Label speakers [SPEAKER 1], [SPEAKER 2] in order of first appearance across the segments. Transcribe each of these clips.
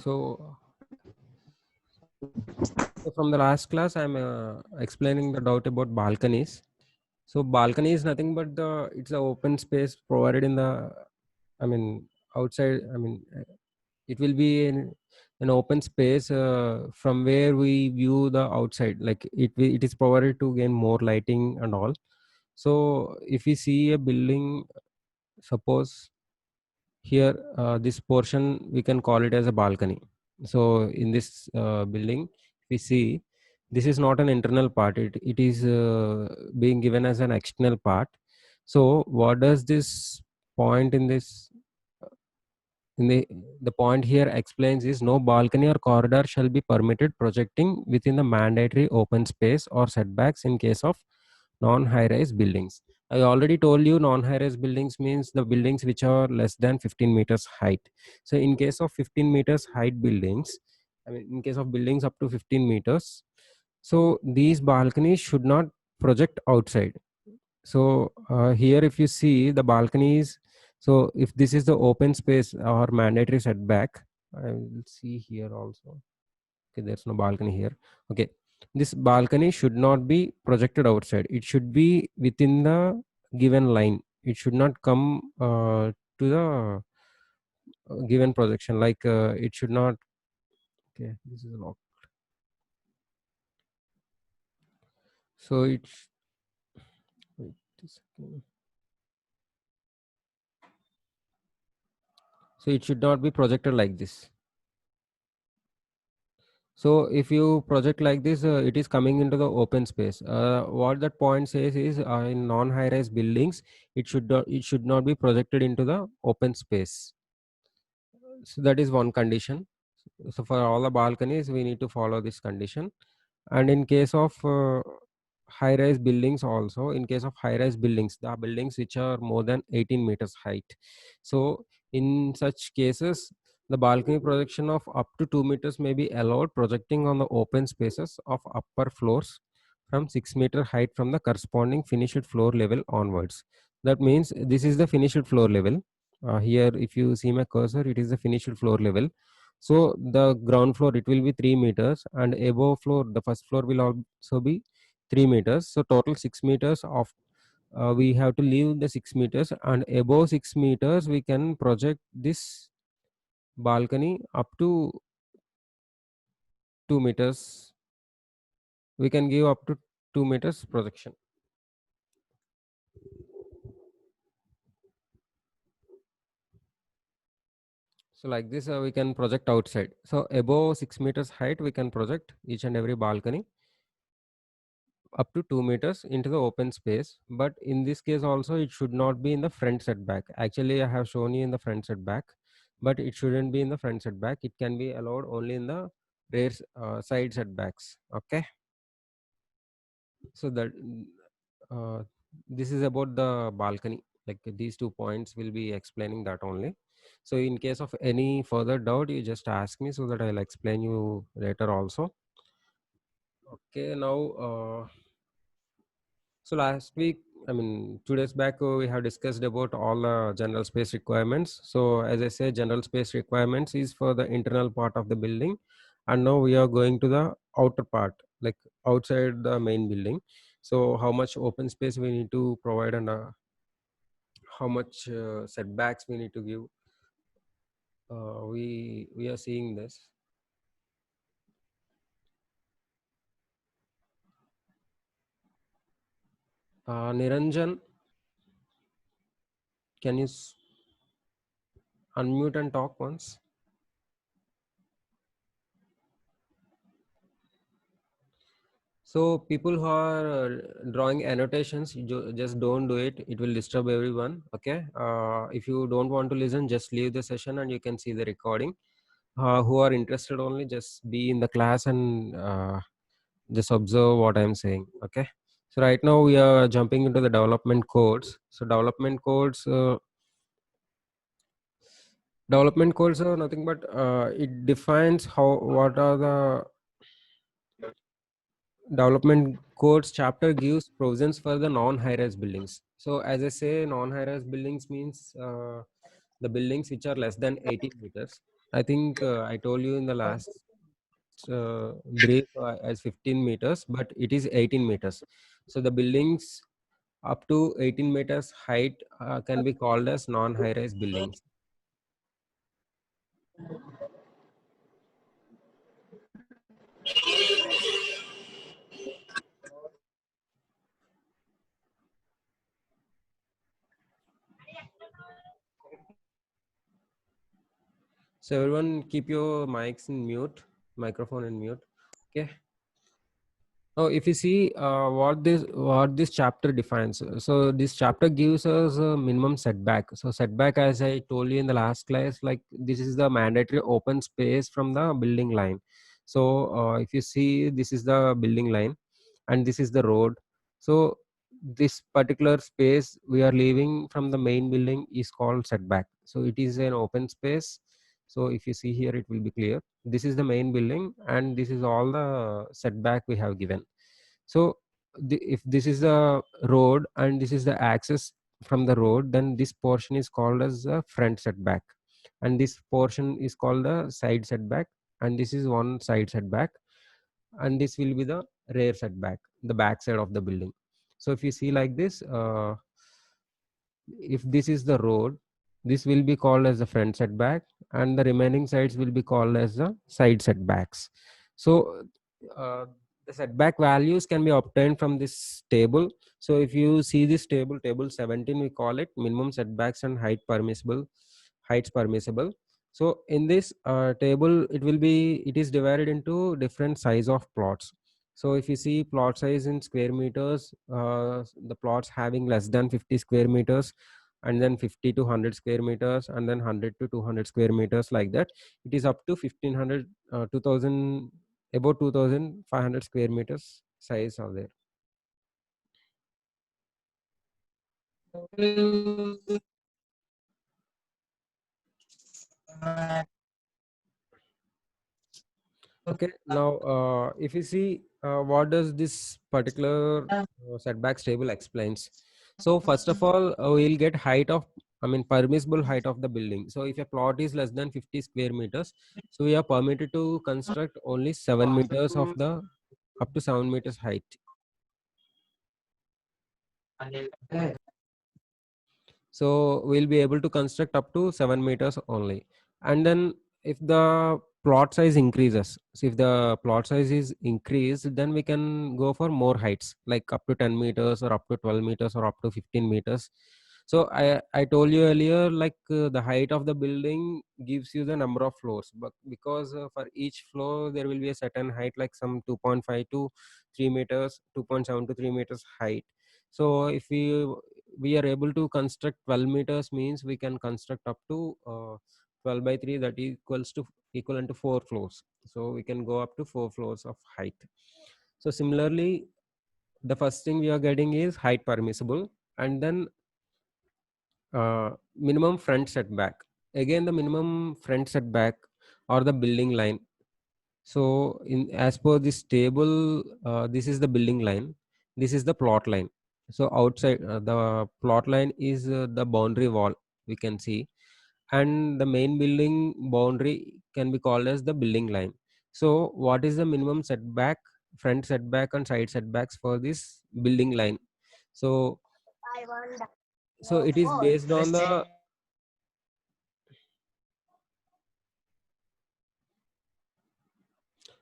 [SPEAKER 1] So from the last class, I'm explaining the doubt about balconies. So balcony is nothing but it's the open space provided in the, I mean, outside. I mean, it will be an open space from where we view the outside. Like it is provided to gain more lighting and all. So if we see a building, suppose here this portion we can call it as a balcony. So in this building we see this is not an internal part, it is being given as an external part. So what does this point in this in the point here explains is no balcony or corridor shall be permitted projecting within the mandatory open space or setbacks in case of non-high-rise buildings. I already told you non-high-rise buildings means the buildings which are less than 15 meters height. So in case of 15 meters height buildings, I mean in case of buildings up to 15 meters, so these balconies should not project outside. So here if you see the balconies, so if this is the open space or mandatory setback, I will see here also. Okay, there's no balcony here. Okay, this balcony should not be projected outside. It should be within the given line. It should not come to the given projection. Like it should not. Okay, this is locked. So it's. Wait a second. So it should not be projected like this. So if you project like this, it is coming into the open space. What that point says is in non-high-rise buildings, it should not be projected into the open space. So that is one condition. So for all the balconies, we need to follow this condition. And in case of high-rise buildings also, in case of high-rise buildings, the buildings which are more than 18 meters height. So in such cases, the balcony projection of up to 2 meters may be allowed, projecting on the open spaces of upper floors from 6-meter height from the corresponding finished floor level onwards. That means this is the finished floor level. Here if you see my cursor, it is the finished floor level. So the ground floor it will be 3 meters, and above floor the first floor will also be 3 meters. So total 6 meters of we have to leave the 6 meters, and above 6 meters we can project this balcony up to 2 meters. We can give up to 2 meters projection. So like this we can project outside. So above 6 meters height we can project each and every balcony up to 2 meters into the open space. But in this case also it should not be in the front setback. Actually I have shown you in the front setback, but it shouldn't be in the front setback. It can be allowed only in the rear side setbacks. Okay, so that uh, this is about the balcony. Like these 2 points will be explaining that only. So in case of any further doubt, you just ask me so that I'll explain you later also. Okay, now so last week, I mean 2 days back, we have discussed about all the general space requirements. So as I say, general space requirements is for the internal part of the building, and now we are going to the outer part, like outside the main building. So how much open space we need to provide, and how much setbacks we need to give. We are seeing this. Niranjan, can you unmute and talk once? So people who are drawing annotations, just don't do it. It will disturb everyone. Okay. If you don't want to listen, just leave the session and you can see the recording. Who are interested only, just be in the class and just observe what I'm saying. Okay. So right now we are jumping into the development codes. So development codes are nothing but it defines what are the development codes chapter gives provisions for the non-high-rise buildings. So as I say, non-high-rise buildings means the buildings which are less than 18 meters. I think I told you in the last brief as 15 meters, but it is 18 meters. So the buildings up to 18 meters height can be called as non-high-rise buildings. So everyone keep your mics in mute, microphone in mute. Okay. Oh, if you see what this chapter defines, so this chapter gives us a minimum setback. So setback, as I told you in the last class, like this is the mandatory open space from the building line. So if you see, this is the building line, and this is the road. So this particular space we are leaving from the main building is called setback. So it is an open space. So if you see here, it will be clear. This is the main building, and this is all the setback we have given. So if this is the road and this is the access from the road, then this portion is called as the front setback, and this portion is called the side setback, and this is one side setback, and this will be the rear setback, the back side of the building. So if you see like this, if this is the road, this will be called as the front setback, and the remaining sides will be called as the side setbacks. So the setback values can be obtained from this table. So if you see this table 17, we call it minimum setbacks and heights permissible. So in this table, it is divided into different size of plots. So if you see plot size in square meters, the plots having less than 50 square meters, and then 50 to 100 square meters, and then 100 to 200 square meters, like that, it is up to 1500, 2000, about 2500 square meters size are there. Okay, now if you see what does this particular setbacks table explains. So first of all, we'll get height of, I mean, permissible height of the building. So if a plot is less than 50 square meters, so we are permitted to construct only 7 meters of the, up to 7 meters height. So we'll be able to construct up to 7 meters only. And then if the plot size increases, so if the plot size is increased, then we can go for more heights, like up to 10 meters or up to 12 meters or up to 15 meters. So I told you earlier, like the height of the building gives you the number of floors, but because for each floor there will be a certain height, like some 2.5 to 3 meters, 2.7 to 3 meters height. So if we are able to construct 12 meters, means we can construct up to 12 by 3, that equals to equivalent to 4 floors. So we can go up to 4 floors of height. So similarly, the first thing we are getting is height permissible, and then minimum front setback. Again, the minimum front setback or the building line. So in as per this table, this is the building line, this is the plot line. So outside the plot line is the boundary wall we can see, and the main building boundary can be called as the building line. So what is the minimum setback, front setback and side setbacks for this building line? So it is based on the,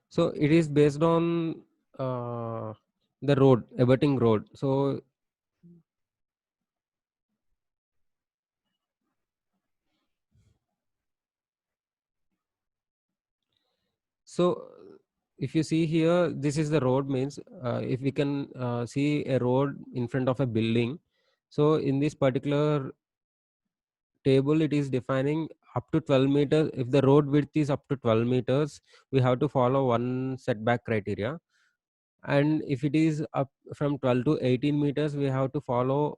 [SPEAKER 1] so it is based on the road, abutting road. So if you see here, this is the road, means if we can see a road in front of a building. So in this particular table, it is defining up to 12 meters. If the road width is up to 12 meters, we have to follow one setback criteria. And if it is up from 12 to 18 meters, we have to follow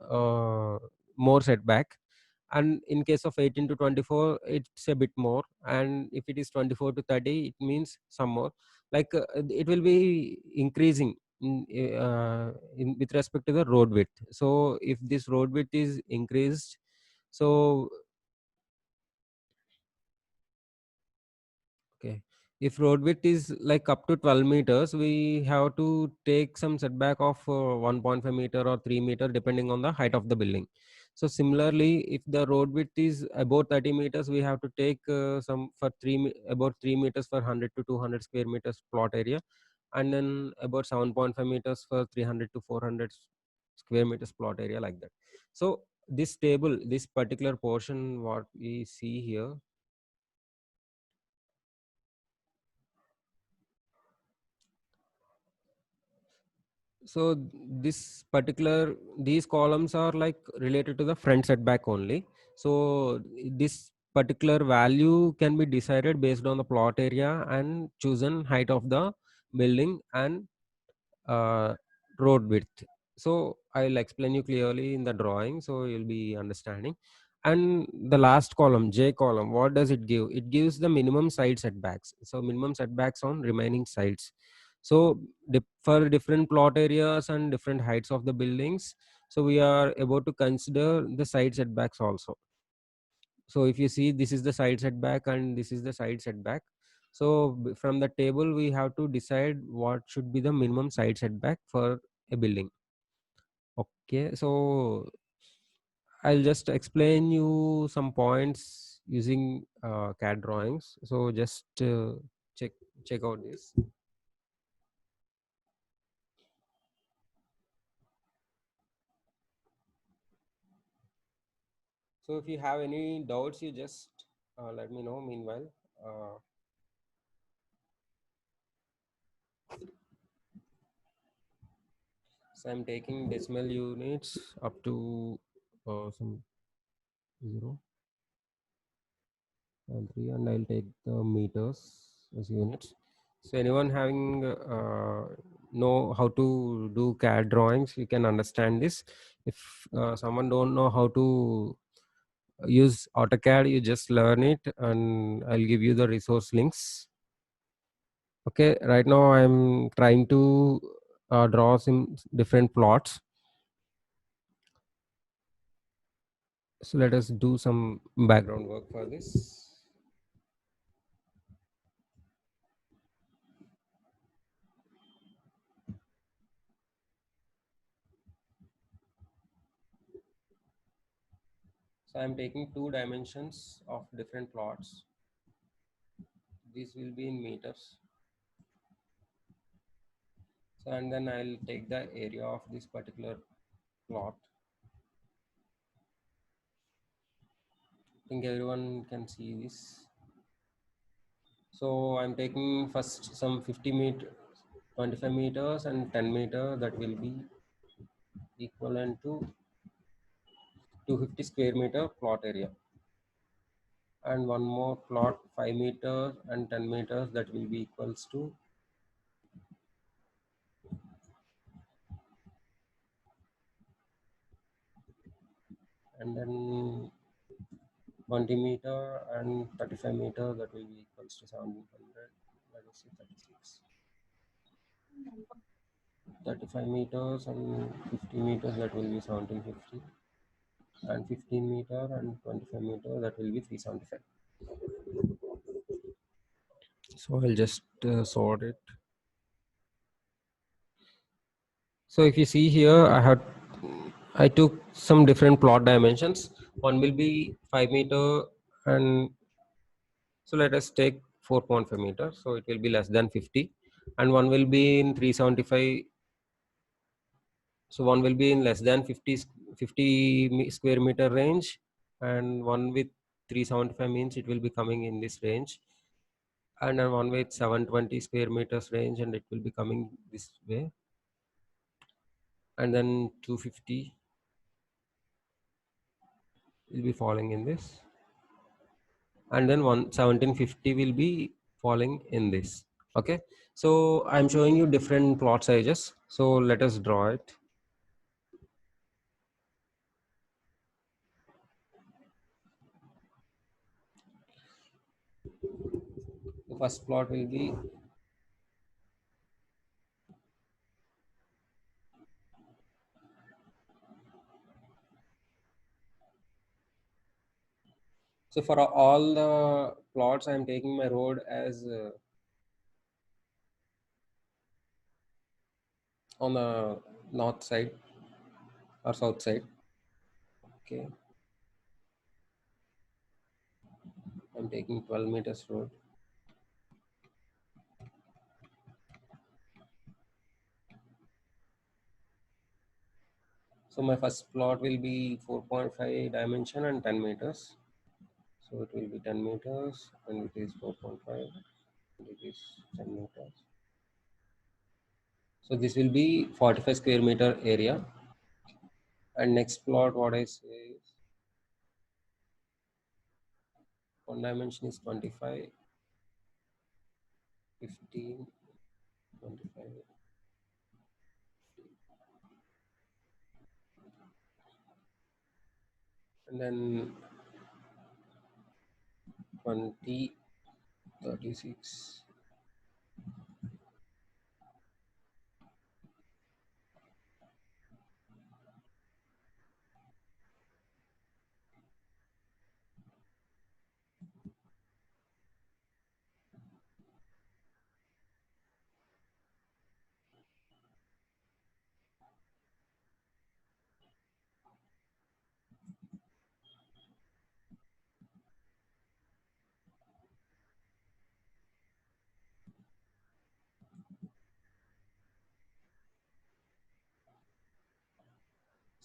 [SPEAKER 1] uh, more setback. And in case of 18 to 24, it's a bit more, and if it is 24 to 30, it means some more, like it will be increasing with respect to the road width. So if this road width is increased, so if road width is like up to 12 meters, we have to take some setback of 1.5 meter or 3 meter depending on the height of the building. So similarly, if the road width is about 30 meters, we have to take some for about 3 meters for 100 to 200 square meters plot area, and then about 7.5 meters for 300 to 400 square meters plot area, like that. So this table, this particular portion what we see here, so this particular, these columns are like related to the front setback only. So this particular value can be decided based on the plot area and chosen height of the building and uh, road width. So I'll explain you clearly in the drawing, so you'll be understanding. And the last column, J column, what does it give? It gives the minimum side setbacks. So minimum setbacks on remaining sides. So for different plot areas and different heights of the buildings, so we are about to consider the side setbacks also. So if you see, this is the side setback and this is the side setback. So from the table we have to decide what should be the minimum side setback for a building. Okay, so I'll just explain you some points using CAD drawings. So just check check out this. So if you have any doubts, you just let me know. Meanwhile, uh, so I'm taking decimal units up to some 0 and 3, and I'll take the meters as units. So anyone having know how to do CAD drawings, you can understand this. If someone don't know how to use AutoCAD, you just learn it, and I'll give you the resource links. Okay, right now I'm trying to draw some different plots. So let us do some background work for this. So I'm taking 2 dimensions of different plots. This will be in meters. So and then I'll take the area of this particular plot. I think everyone can see this. So I'm taking first some 50 meter, 25 meters and 10 meter, that will be equivalent to 250 square meter plot area. And one more plot 5 meters and 10 meters, that will be equals to and then 20 meter and 35 meter, that will be equals to 700. Let us see 36. 35 meters and 50 meters, that will be 1750, and 15 meter and 25 meter, that will be 375. So I'll just sort it. So if you see here, I took some different plot dimensions. One will be 5 meter, and so let us take 4.5 meters, so it will be less than 50. And one will be in 375. So one will be in less than 50 square meter range, and one with 375 means it will be coming in this range, and then one with 720 square meters range, and it will be coming this way, and then 250 will be falling in this, and then 1750 will be falling in this. Okay, so I'm showing you different plot sizes, so let us draw it. The first plot will be, so for all the plots I'm taking my road as on the north side or south side. Okay, I'm taking 12 meters road. So my first plot will be 4.5 dimension and 10 meters. So it will be 10 meters and it is 4.5 and it is 10 meters. So this will be 45 square meter area. And next plot, what I say is one dimension is 25, 15, 25, and then 20, 36.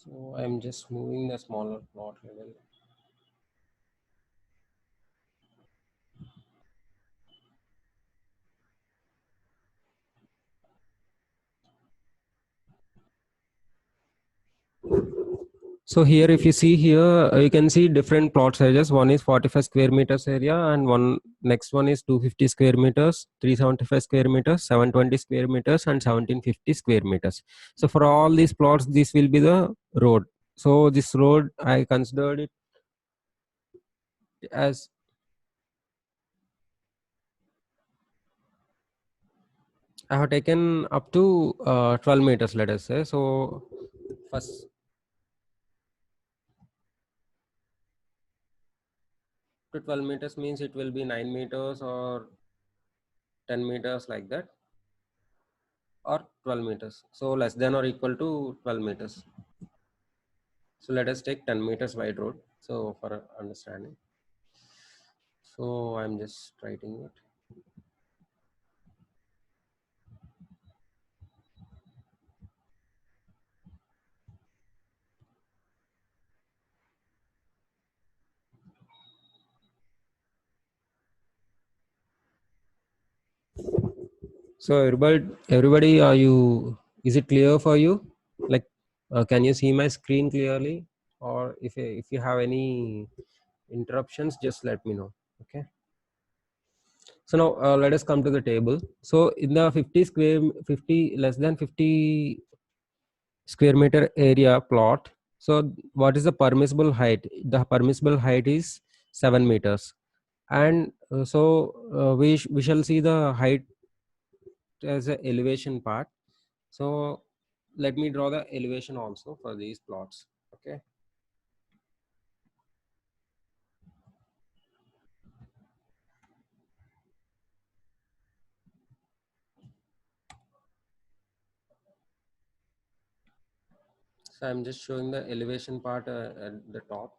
[SPEAKER 1] So I'm just moving the smaller plot level. So here, if you see here, you can see different plot sizes. One is 45 square meters area, and one next one is 250 square meters, 375 square meters, 720 square meters, and 1750 square meters. So for all these plots, this will be the road. So this road, I considered it as I have taken up to 12 meters, let us say. So first to 12 meters means it will be 9 meters or 10 meters like that, or 12 meters. So less than or equal to 12 meters. So let us take 10 meters wide road. So for understanding. So I'm just writing it. So everybody, are you? Is it clear for you? Like, can you see my screen clearly? Or if you have any interruptions, just let me know. Okay. So now let us come to the table. So in the 50 less than 50 square meter area plot. So what is the permissible height? The permissible height is 7 meters. And we shall see the height as a elevation part. So let me draw the elevation also for these plots. Okay. So I'm just showing the elevation part at the top.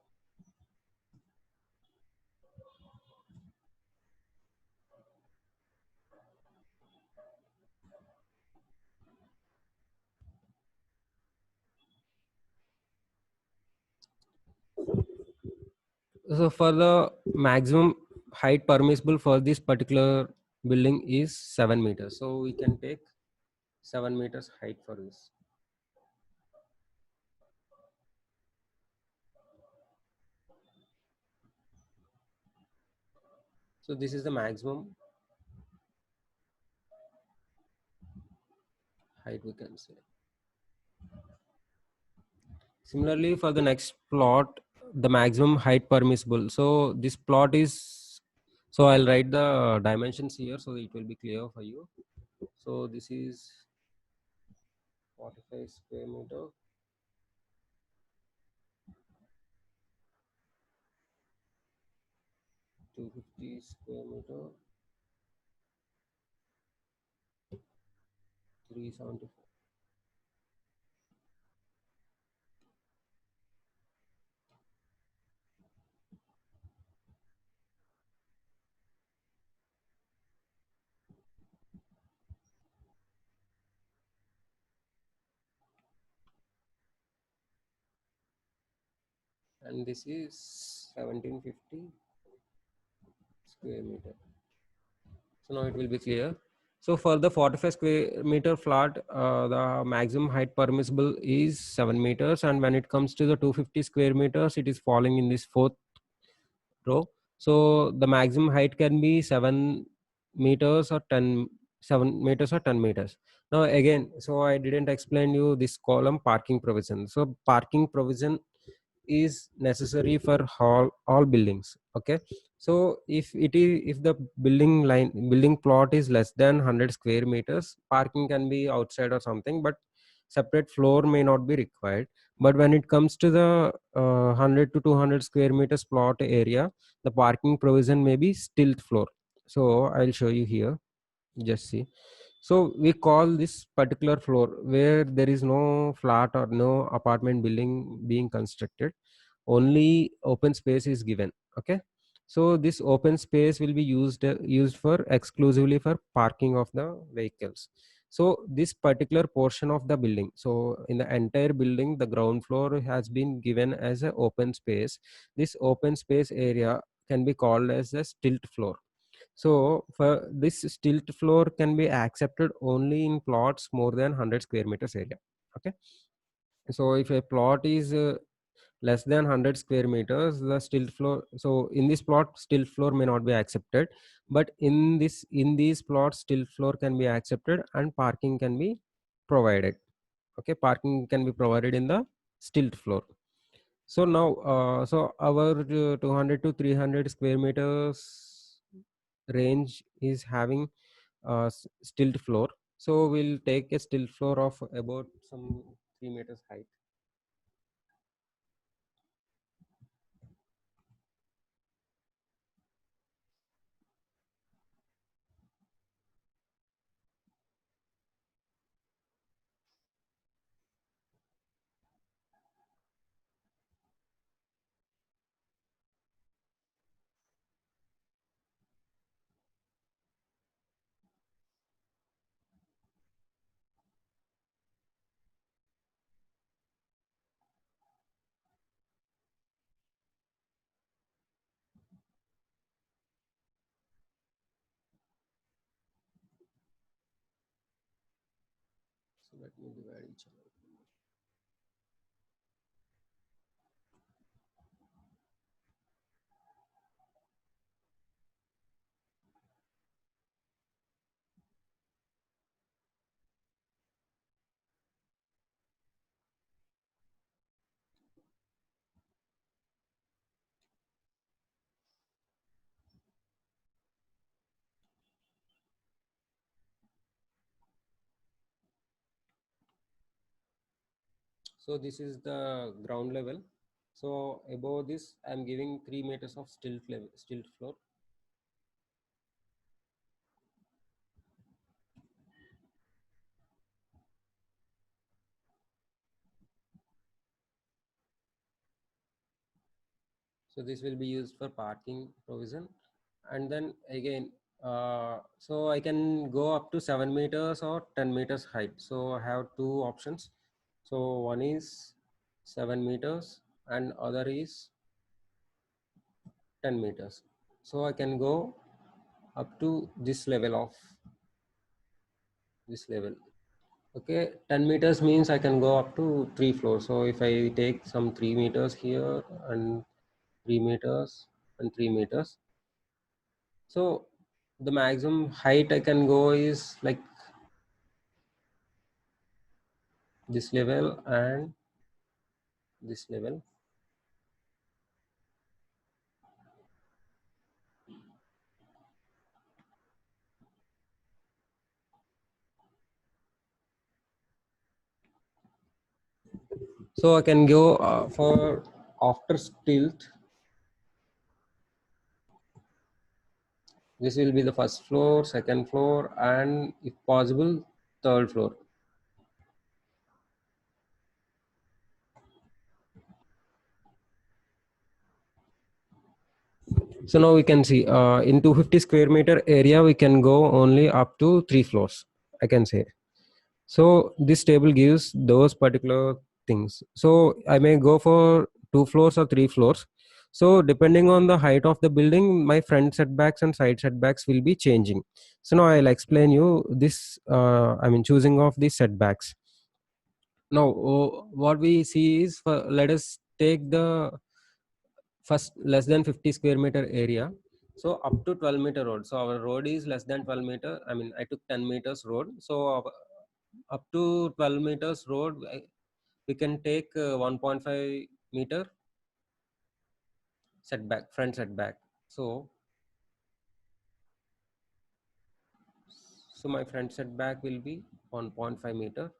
[SPEAKER 1] So for the maximum height permissible for this particular building is 7 meters. So we can take 7 meters height for this. So this is the maximum height we can say. Similarly, for the next plot, the maximum height permissible. So this plot is, so I'll write the dimensions here so it will be clear for you. So this is 45 square meter, 250 square meter, 374. and this is 1750 square meter. So now it will be clear. So for the 45 square meter flat, the maximum height permissible is 7 meters, and when it comes to the 250 square meters, it is falling in this fourth row. So the maximum height can be 7 meters or 7 meters or 10 meters. Now again, so I didn't explain you this column parking provision. So parking provision is necessary for all buildings. Okay, so if the building plot is less than 100 square meters, parking can be outside or something, but separate floor may not be required. But when it comes to the 100 to 200 square meters plot area, the parking provision may be stilt floor. So I'll show you here, just see. So we call this particular floor where there is no flat or no apartment building being constructed, only open space is given. Okay, so this open space will be used for exclusively for parking of the vehicles. So this particular portion of the building, so in the entire building, the ground floor has been given as an open space. This open space area can be called as a stilt floor. So for this stilt floor can be accepted only in plots more than 100 square meters area. Okay, so if a plot is less than 100 square meters, the stilt floor, so in this plot stilt floor may not be accepted, but in these plots stilt floor can be accepted and parking can be provided. Okay, parking can be provided in the stilt floor. So now so our 200 to 300 square meters range is having stilt floor. So we'll take a stilt floor of about some 3 meters height. So let me divide each other. So this is the ground level. So above this, I'm giving 3 meters of stilt floor. So this will be used for parking provision. And then again, so I can go up to 7 meters or 10 meters height. So I have two options. So one is 7 meters and other is 10 meters. So I can go up to this level of this level. Okay, 10 meters means I can go up to 3 floors. So if I take some 3 meters here and 3 meters and 3 meters, so the maximum height I can go is like this level and this level. So I can go for after stilt. This will be the first floor, second floor, and if possible, third floor. So now we can see in 250 square meter area, we can go only up to 3 floors, I can say. So this table gives those particular things. So I may go for two floors or three floors. So depending on the height of the building, my front setbacks and side setbacks will be changing. So now I'll explain you this. Choosing of the setbacks. Now, what we see is, let us take the first less than 50 square meter area. So up to 12-meter road. So our road is less than 12 meter. I took 10 meters road. So up to 12 meters road, we can take 1.5 meter setback, front setback. So, so my front setback will be 1.5 meter.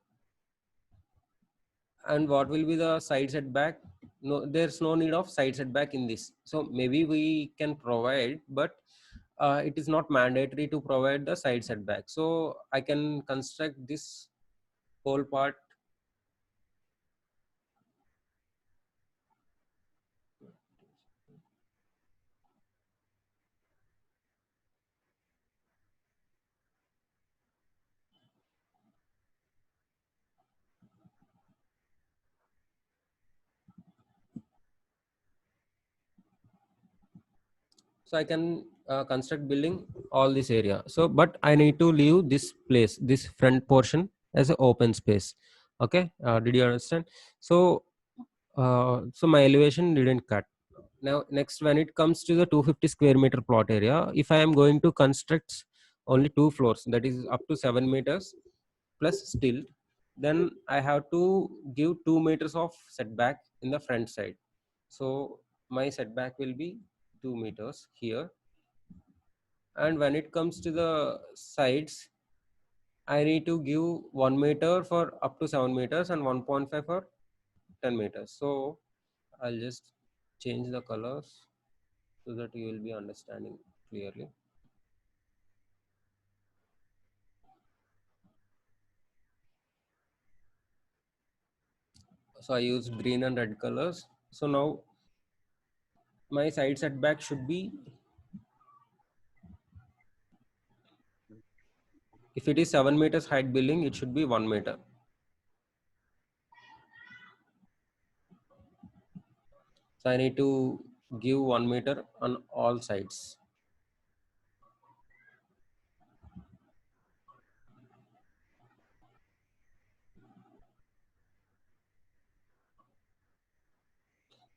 [SPEAKER 1] And what will be the side setback? No, there's no need of side setback in this. So maybe we can provide, but it is not mandatory to provide the side setback. So I can construct this whole part. So I can construct building all this area. So but I need to leave this place, this front portion, as an open space. Okay, did you understand? So so my elevation didn't cut. Now next, when it comes to the 250 square meter plot area, if I am going to construct only two floors, that is up to 7 meters plus still, then I have to give 2 meters of setback in the front side. So my setback will be 2 meters here. And when it comes to the sides, I need to give 1 meter for up to 7 meters and 1.5 for 10 meters. So I'll just change the colors so that you will be understanding clearly. So I use green and red colors. So now my side setback should be, if it is 7 meters height building, it should be 1 meter. So I need to give 1 meter on all sides.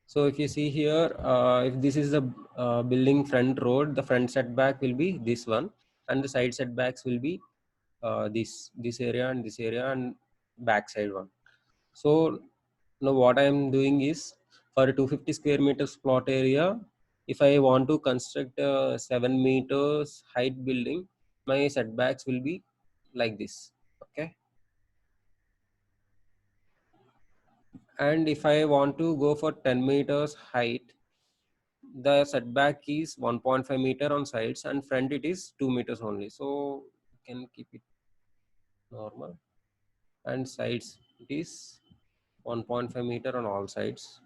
[SPEAKER 1] So if you see here, if this is the building front road, the front setback will be this one, and the side setbacks will be this area and this area and back side one. So now what I am doing is, for a 250 square meters plot area, if I want to construct a 7 meters height building, my setbacks will be like this. Okay. And if I want to go for 10 meters height, the setback is 1.5 meter on sides, and front it is 2 meters only. So you can keep it normal, and sides it is 1.5 meter on all sides.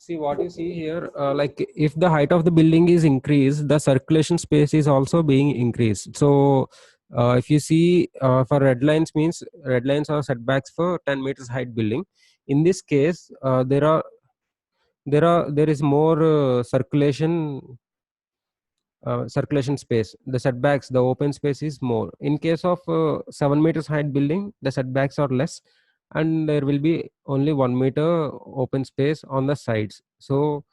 [SPEAKER 1] See what you see here, like if the height of the building is increased, the circulation space is also being increased. So if you see, for red lines means red lines are setbacks for 10 meters height building. In this case, there is more circulation space. The setbacks, the open space is more. In case of 7 meters height building, the setbacks are less, and there will be only 1 meter open space on the sides. So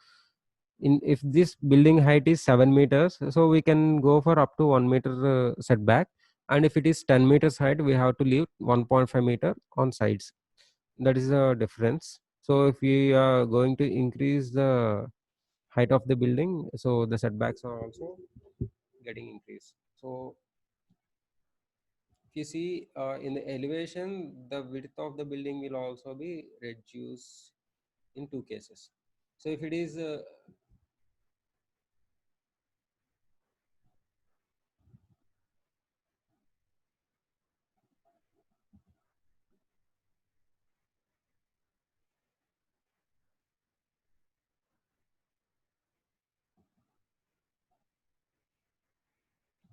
[SPEAKER 1] in, if this building height is 7 meters, so we can go for up to 1 meter setback. And if it is 10 meters height, we have to leave 1.5 meter on sides. That is the difference. So if we are going to increase the height of the building, so the setbacks are also getting increased. So if you see in the elevation, the width of the building will also be reduced in two cases. So if it is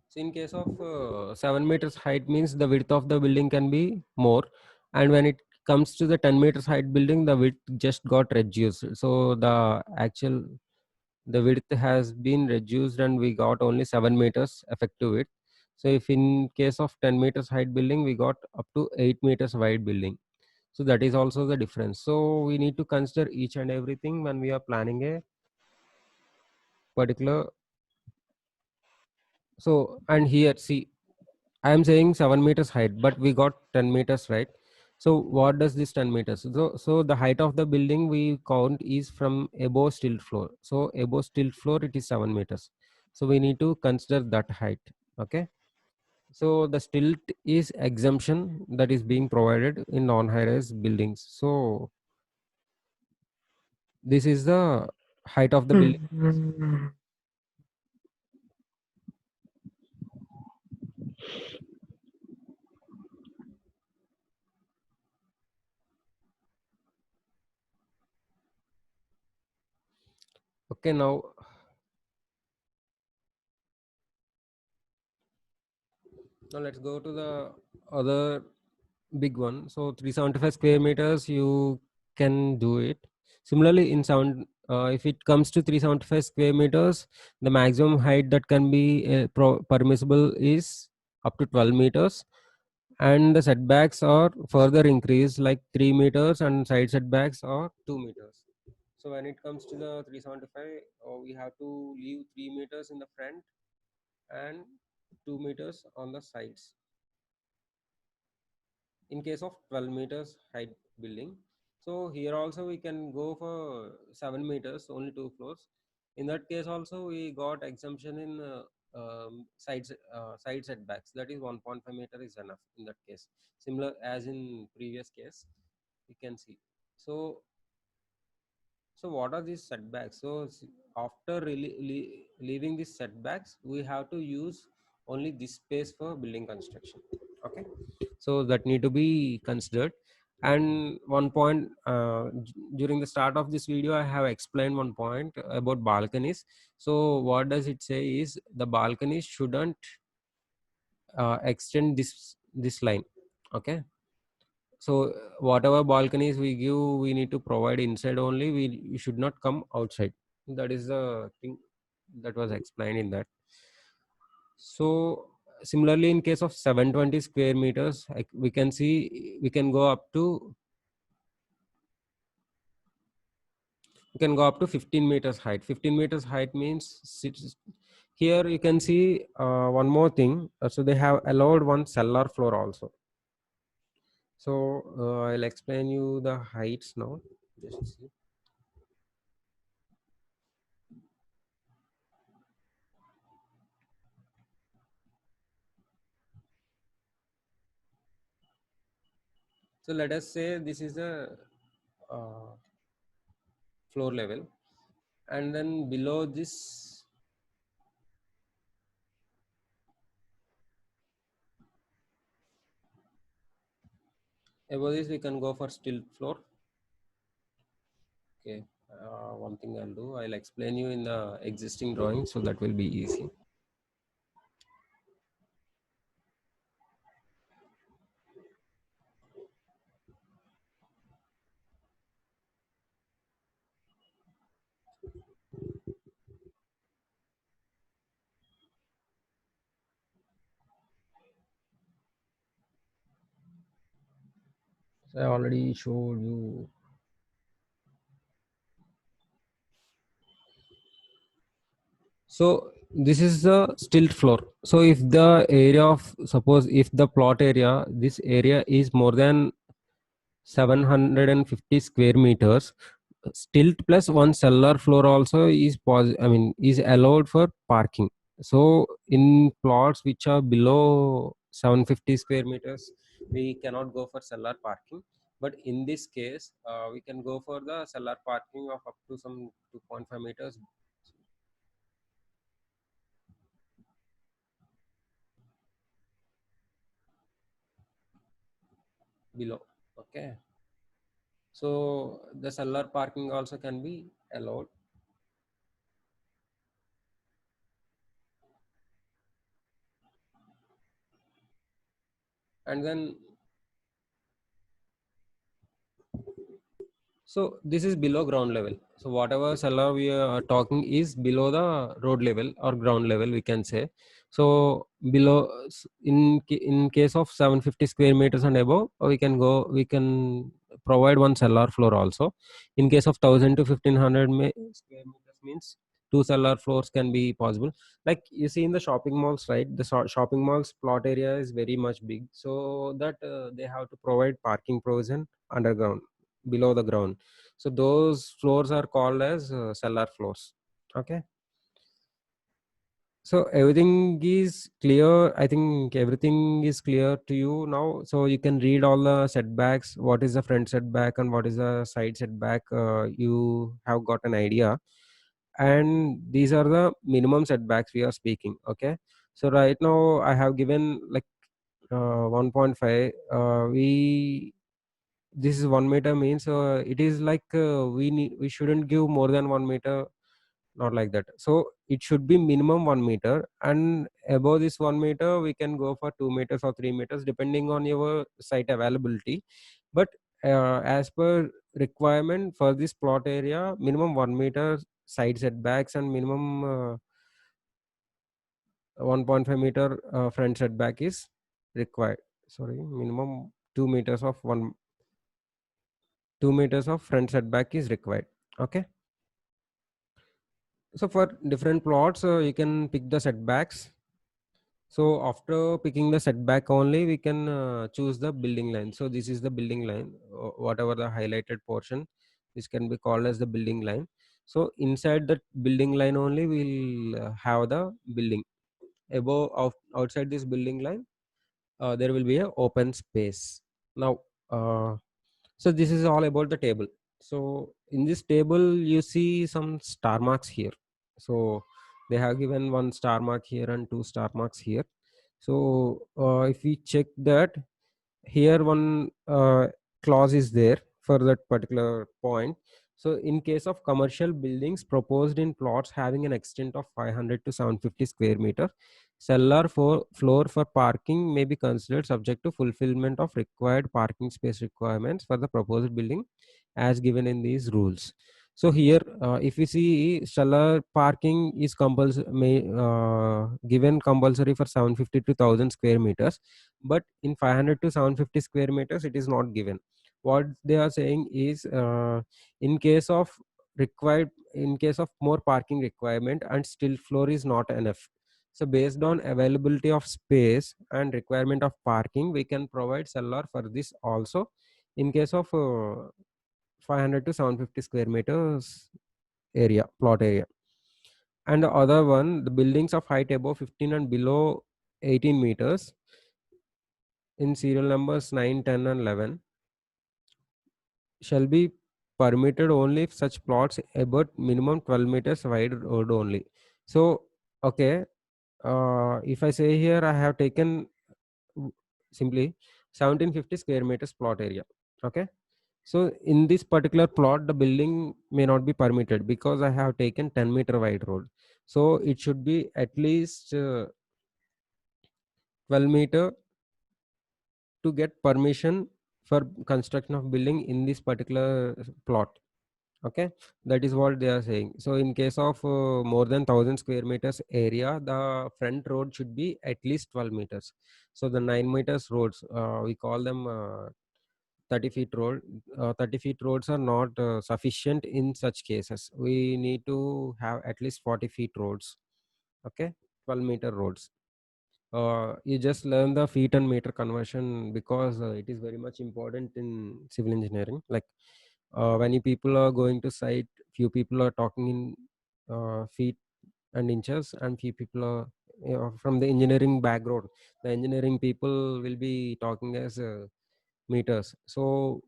[SPEAKER 1] so in case of 7 meters height means the width of the building can be more, and when it comes to the 10 meters height building, the width just got reduced. So the width has been reduced and we got only 7 meters effective width. So if in case of 10 meters height building, we got up to 8 meters wide building. So that is also the difference. So we need to consider each and everything when we are planning a particular. So and here see, I am saying 7 meters height, but we got 10 meters, right? So what does this 10 meters? So the height of the building we count is from above stilt floor. So above stilt floor it is 7 meters. So we need to consider that height. Okay. So the stilt is exemption that is being provided in non-high-rise buildings. So this is the height of the building. Okay, now let's go to the other big one. So 375 square meters, you can do it. Similarly, in sound, if it comes to 375 square meters, the maximum height that can be permissible is up to 12 meters, and the setbacks are further increased like 3 meters, and side setbacks are 2 meters. So when it comes to the 375, we have to leave 3 meters in the front and 2 meters on the sides in case of 12 meters height building. So here also we can go for 7 meters, only 2 floors. In that case also we got exemption in side setbacks, that is 1.5 meter is enough in that case, similar as in previous case you can see. So what are these setbacks? So after leaving these setbacks, we have to use only this space for building construction. Okay, so that need to be considered. And one point, during the start of this video, I have explained one point about balconies. So what does it say is the balconies shouldn't extend this line. Okay, so whatever balconies we give, we need to provide inside only. We should not come outside. That is the thing that was explained in that. So similarly, in case of 720 square meters, we can see we can go up to 15 meters height. 15 meters height means here you can see one more thing. So they have allowed one cellar floor also. So I'll explain you the heights now. Just see. So let us say this is a uh, floor level, and then below this, above this we can go for stilt floor. Okay, one thing I'll do, I'll explain you in the existing drawing, so that will be easy. So I already showed you. So this is the stilt floor. So if the area of, suppose if the plot area, this area is more than 750 square meters, stilt plus one cellar floor also is is allowed for parking. So in plots which are below 750 square meters, we cannot go for cellar parking. But in this case, we can go for the cellar parking of up to some 2.5 meters below. Okay. So the cellar parking also can be allowed. And then, so this is below ground level. So whatever cellar we are talking is below the road level or ground level, we can say. So below, in case of 750 square meters and above, we can go. We can provide one cellar floor also. In case of 1,000 to 1,500 square meters means two cellar floors can be possible. Like you see in the shopping malls, right? The shopping malls plot area is very much big, so that they have to provide parking provision underground, below the ground. So those floors are called as cellar floors. Okay. So everything is clear. I think everything is clear to you now. So you can read all the setbacks. What is the front setback and what is the side setback? You have got an idea. And these are the minimum setbacks we are speaking. Okay. So right now I have given like 1.5. We This is 1 meter means it is like we shouldn't give more than 1 meter, not like that. So it should be minimum 1 meter, and above this 1 meter we can go for 2 meters or 3 meters depending on your site availability. But as per requirement for this plot area, minimum 1 meter side setbacks and minimum 1.5 meter front setback is required. Sorry, minimum 2 meters of 2 meters of front setback is required. Okay. So for different plots, you can pick the setbacks. So after picking the setback only, we can choose the building line. So this is the building line, whatever the highlighted portion, this can be called as the building line. So inside that building line only, we'll have the building. Above, outside this building line, there will be a open space. Now, so this is all about the table. So in this table, you see some star marks here. So they have given one star mark here and two star marks here. So if we check that, here one clause is there for that particular point. So in case of commercial buildings proposed in plots having an extent of 500 to 750 square meter, cellar for floor for parking may be considered subject to fulfillment of required parking space requirements for the proposed building as given in these rules. So here, if we see cellar parking is given compulsory for 750 to 1,000 square meters, but in 500 to 750 square meters it is not given. What they are saying is, in case of in case of more parking requirement and still floor is not enough, so based on availability of space and requirement of parking, we can provide cellar for this also in case of 500 to 750 square meters area, plot area. And the other one, the buildings of height above 15 and below 18 meters in serial numbers 9, 10, and 11 shall be permitted only if such plots about minimum 12 meters wide road only. So, okay, if I say here, I have taken simply 1750 square meters plot area. Okay. So in this particular plot, the building may not be permitted because I have taken 10-meter wide road. So it should be at least 12-meter to get permission for construction of building in this particular plot. Okay, that is what they are saying. So in case of more than 1,000 square meters area, the front road should be at least 12 meters. So the 9 meters roads, we call them 30 feet road. 30 feet roads are not sufficient in such cases. We need to have at least 40 feet roads. Okay, 12-meter roads. You just learn the feet and meter conversion because it is very much important in civil engineering. Like when you people are going to site, few people are talking in feet and inches, and few people are, from the engineering background. The engineering people will be talking as meters. So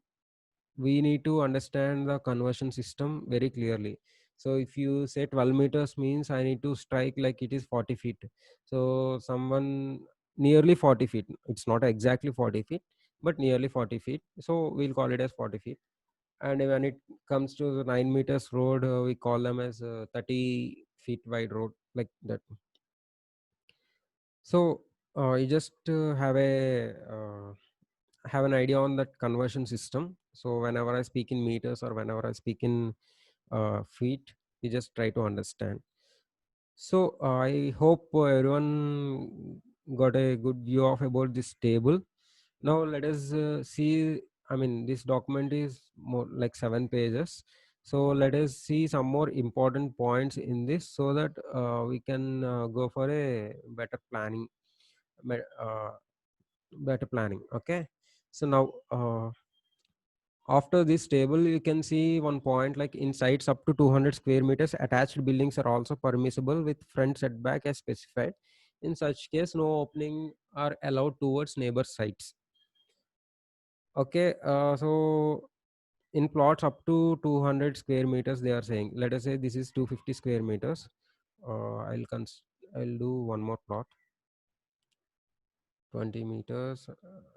[SPEAKER 1] we need to understand the conversion system very clearly. So if you say 12 meters means I need to strike like it is 40 feet. So someone nearly 40 feet, it's not exactly 40 feet, but nearly 40 feet, so we'll call it as 40 feet. And when it comes to the 9 meters road, we call them as 30 feet wide road, like that. So you just have an idea on that conversion system. So whenever I speak in meters or whenever I speak in feet, you just try to understand. So I hope everyone got a good view of about this table. Now let us see. I mean, this document is more like 7 pages. So let us see some more important points in this, so that we can go for a better planning. be- Uh, Better planning. Okay. So now, after this table, you can see one point like in sites up to 200 square meters, attached buildings are also permissible with front setback as specified. In such case, no opening are allowed towards neighbor sites. Okay, so in plots up to 200 square meters, they are saying, let us say this is 250 square meters. I'll do one more plot, 20 meters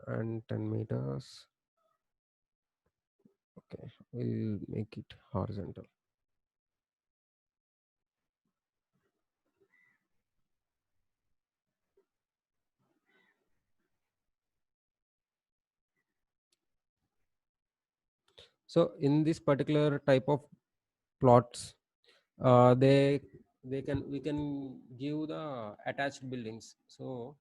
[SPEAKER 1] and 10 meters. Okay, we'll make it horizontal. So in this particular type of plots, they can we can give the attached buildings. So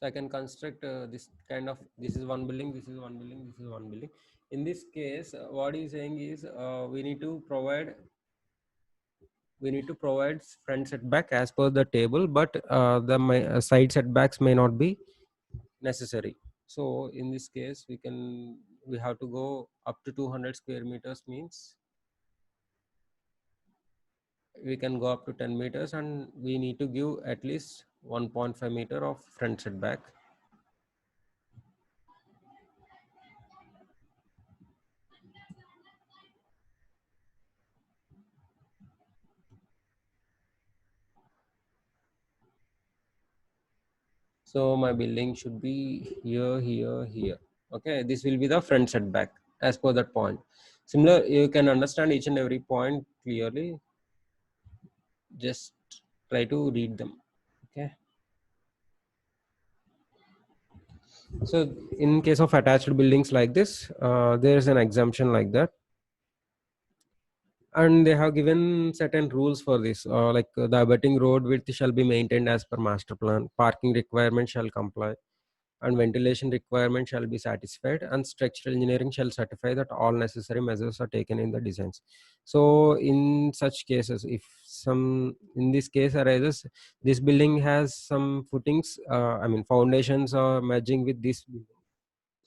[SPEAKER 1] I can construct this kind of, this is one building, this is one building, this is one building. In this case, what he's saying is we need to provide front setback as per the table, but side setbacks may not be necessary. So in this case, we have to go up to 200 square meters means we can go up to 10 meters, and we need to give at least 1.5 meter of front setback. So my building should be here, here, here. Okay, this will be the front setback as per that point. Similar, you can understand each and every point clearly. Just try to read them. Okay. So in case of attached buildings like this, there is an exemption like that, and they have given certain rules for this. The abutting road width shall be maintained as per master plan. Parking requirement shall comply, and ventilation requirement shall be satisfied, and structural engineering shall certify that all necessary measures are taken in the designs. So in such cases, if some in this case arises, this building has some footings, foundations are merging with this building.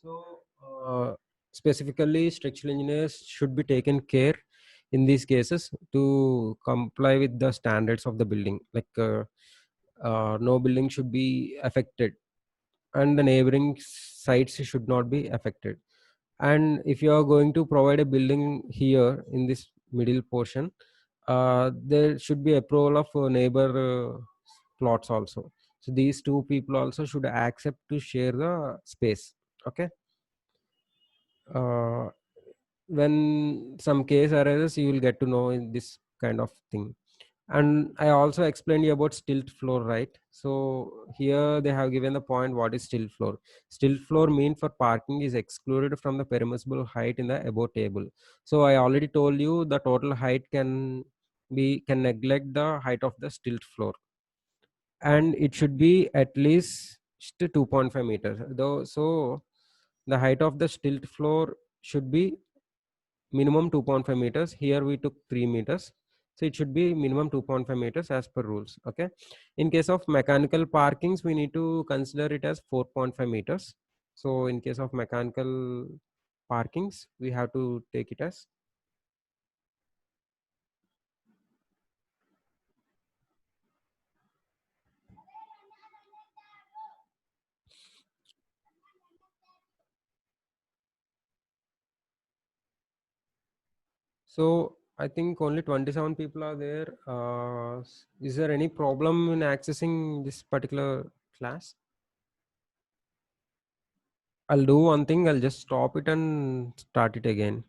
[SPEAKER 1] So specifically structural engineers should be taken care in these cases to comply with the standards of the building, no building should be affected, and the neighboring sites should not be affected. And if you are going to provide a building here in this middle portion, there should be approval of neighbor plots also. So these two people also should accept to share the space. Okay. uh, when some case arises, you will get to know in this kind of thing. And I also explained you about stilt floor, right? So here they have given the point, what is stilt floor. Stilt floor mean for parking is excluded from the permissible height in the above table. So I already told you the total height can neglect the height of the stilt floor, and it should be at least 2.5 meters though. So the height of the stilt floor should be minimum 2.5 meters. Here we took 3 meters. So it should be minimum 2.5 meters as per rules. Okay. In case of mechanical parkings, we need to consider it as 4.5 meters. So in case of mechanical parkings, we have to take it as. So I think only 27 people are there. Is there any problem in accessing this particular class? I'll do one thing. I'll just stop it and start it again.